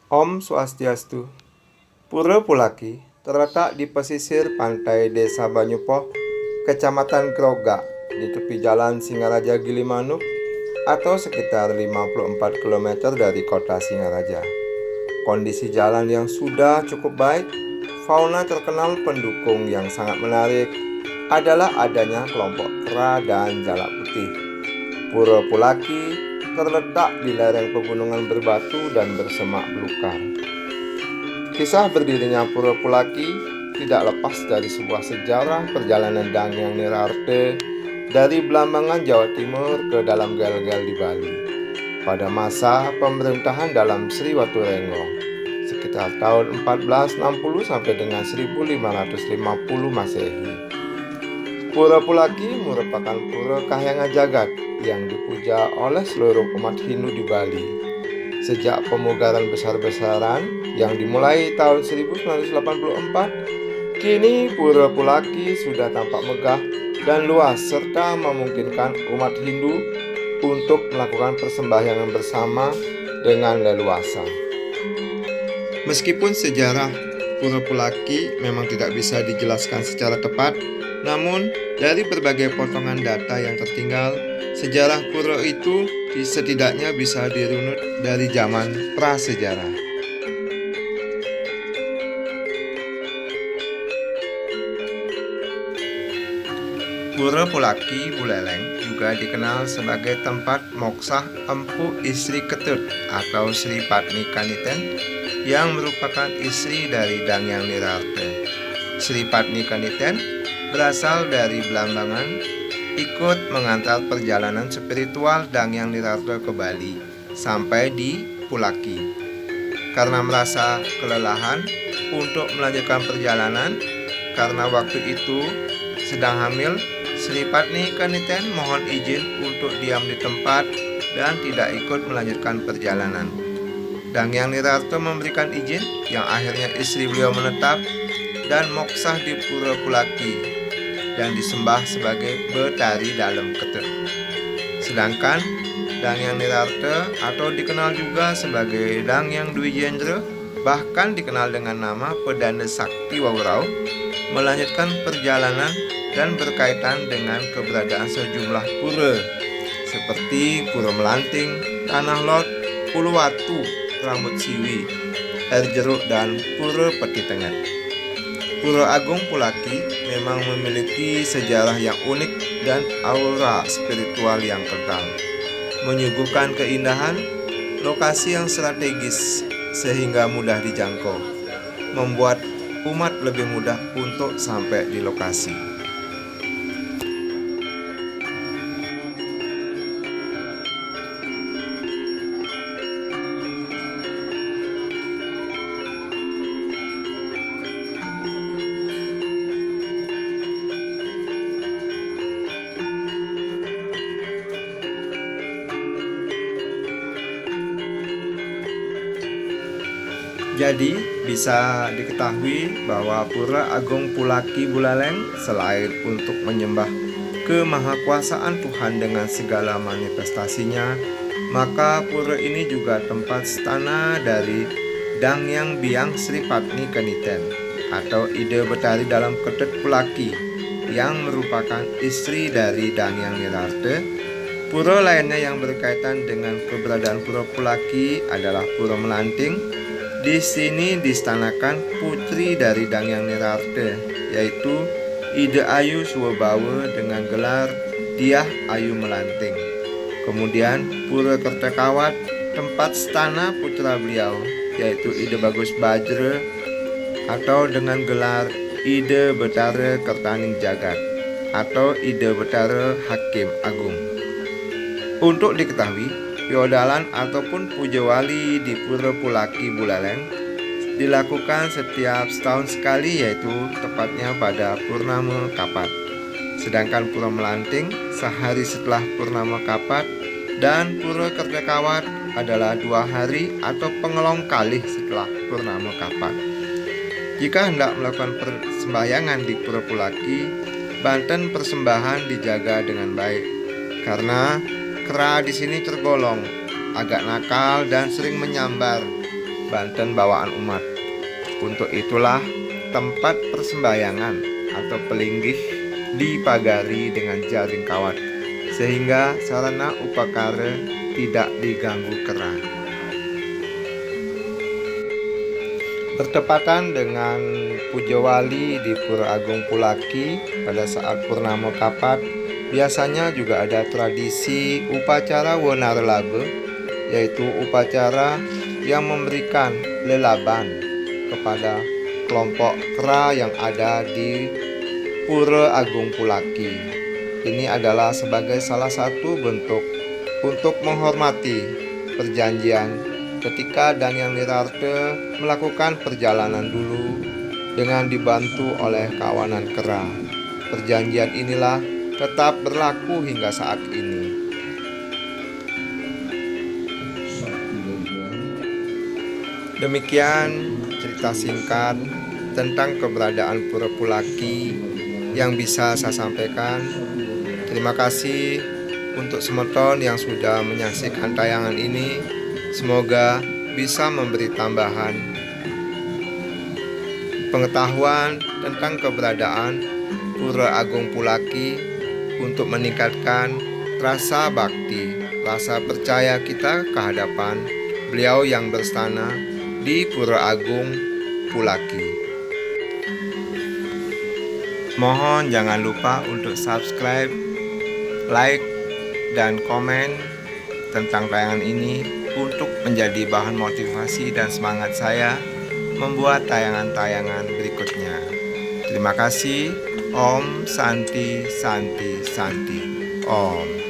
Om Swastiastu. Pura Pulaki terletak di pesisir pantai Desa Banyupoh, Kecamatan Grogak, di tepi Jalan Singaraja Gilimanuk atau sekitar 54 km dari kota Singaraja. Kondisi jalan yang sudah cukup baik, fauna terkenal pendukung yang sangat menarik adalah adanya kelompok kera dan jalak putih. Pura Pulaki terletak di lereng pegunungan berbatu dan bersemak belukar. Kisah berdirinya Pura Pulaki tidak lepas dari sebuah sejarah perjalanan Danghyang Nirarte dari Blambangan, Jawa Timur ke dalam gel-gel di Bali pada masa pemerintahan dalam Sri Waturengo sekitar tahun 1460 sampai dengan 1550 Masehi. Pura Pulaki merupakan pura kahyangan jagat yang dipuja oleh seluruh umat Hindu di Bali. Sejak pemugaran besar-besaran yang dimulai tahun 1984, kini Pura Pulaki sudah tampak megah dan luas serta memungkinkan umat Hindu untuk melakukan persembahyangan bersama dengan leluasa. Meskipun sejarah Pura Pulaki memang tidak bisa dijelaskan secara tepat, namun dari berbagai potongan data yang tertinggal, sejarah pura itu setidaknya bisa dirunut dari zaman prasejarah. Pura Pulaki Buleleng juga dikenal sebagai tempat moksah Empu Istri Ketut atau Sri Padmi Kaniten yang merupakan istri dari Danghyang Nirarte. Sri Padmi Kaniten berasal dari Blambangan, ikut mengantar perjalanan spiritual Danghyang Nirarte ke Bali sampai di Pulaki. Karena merasa kelelahan untuk melanjutkan perjalanan karena waktu itu sedang hamil, Sri Padmi Kaniten mohon izin untuk diam di tempat dan tidak ikut melanjutkan perjalanan. Danghyang Nirarte memberikan izin yang akhirnya istri beliau menetap dan moksah di Pura Pulaki yang disembah sebagai Betari Dalem Ketut. Sedangkan Danghyang Nirarte atau dikenal juga sebagai Danghyang Dwi Jendra, bahkan dikenal dengan nama Pedanda Sakti Wawurau, melanjutkan perjalanan dan berkaitan dengan keberadaan sejumlah pura seperti Pura Melanting, Tanah Lot, Uluwatu, Rambut Siwi, Air Jeruk, dan Pura Peti Tengah. Pura Agung Pulaki memang memiliki sejarah yang unik dan aura spiritual yang kental, menyuguhkan keindahan, lokasi yang strategis sehingga mudah dijangkau, membuat umat lebih mudah untuk sampai di lokasi. Jadi, bisa diketahui bahwa Pura Agung Pulaki Buleleng selain untuk menyembah kemahakuasaan Tuhan dengan segala manifestasinya, maka pura ini juga tempat stana dari Danghyang Biang Sri Padmi Kaniten atau Ide Betari Dalam Ketut Pulaki yang merupakan istri dari Danghyang Nirarte. Pura lainnya yang berkaitan dengan keberadaan Pura Pulaki adalah Pura Melanting. Di sini distanakan putri dari Danghyang Nirarte, yaitu Ide Ayu Suwabawa dengan gelar Diah Ayu Melanting. Kemudian Pura Kertekawat, tempat stana putra beliau, yaitu Ide Bagus Bajra atau dengan gelar Ide Betara Kertaning Jagat atau Ide Betara Hakim Agung. Untuk diketahui, Piodalan ataupun puja wali di Pura Pulaki Buleleng dilakukan setiap setahun sekali, yaitu tepatnya pada Purnama Kapat. Sedangkan Pura Melanting sehari setelah Purnama Kapat dan Pura Kertekawat adalah 2 hari atau pengelong kalih setelah Purnama Kapat. Jika hendak melakukan persembahyangan di Pura Pulaki, Banten persembahan dijaga dengan baik karena kera di sini tergolong agak nakal dan sering menyambar Banten bawaan umat. Untuk itulah tempat persembahyangan atau pelinggih dipagari dengan jaring kawat, sehingga sarana upakara tidak diganggu kera. Bertepatan dengan Puja Wali di Pura Agung Pulaki pada saat Purnama Kapat, biasanya juga ada tradisi upacara Wonarelaga, yaitu upacara yang memberikan lelaban kepada kelompok kera yang ada di Pura Agung Pulaki. Ini adalah sebagai salah satu bentuk untuk menghormati perjanjian ketika Danyang Nirarte melakukan perjalanan dulu dengan dibantu oleh kawanan kera. Perjanjian inilah tetap berlaku hingga saat ini. Demikian cerita singkat tentang keberadaan Pura Pulaki yang bisa saya sampaikan. Terima kasih untuk semeton yang sudah menyaksikan tayangan ini. Semoga bisa memberi tambahan pengetahuan tentang keberadaan Pura Agung Pulaki untuk meningkatkan rasa bakti, rasa percaya kita ke hadapan beliau yang berstana di Pura Agung Pulaki. Mohon jangan lupa untuk subscribe, like, dan komen tentang tayangan ini untuk menjadi bahan motivasi dan semangat saya membuat tayangan-tayangan berikutnya. Terima kasih. Om Santi Santi Santi. Om.